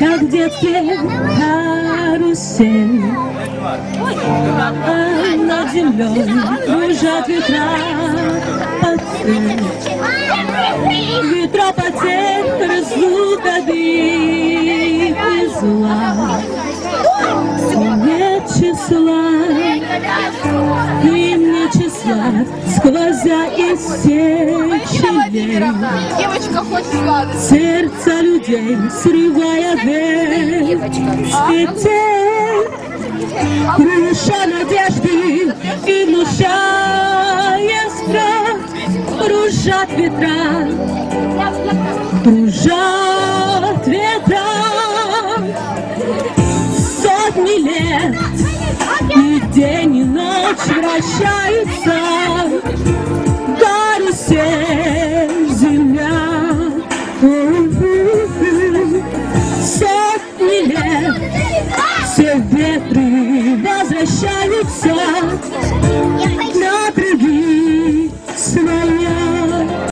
как в детстве карусель. А над землей кружат ветра потерь. Ветра потерь, разлука, дым и зла. Нет числа, и мне числа, сквозя иссеченей. Девочка хочет сладость. Сердца людей, срывая вверх петель, круша надежды и внушая страх. Кружат ветра, кружат ветра. Сотни лет, и день, и ночь вращаются.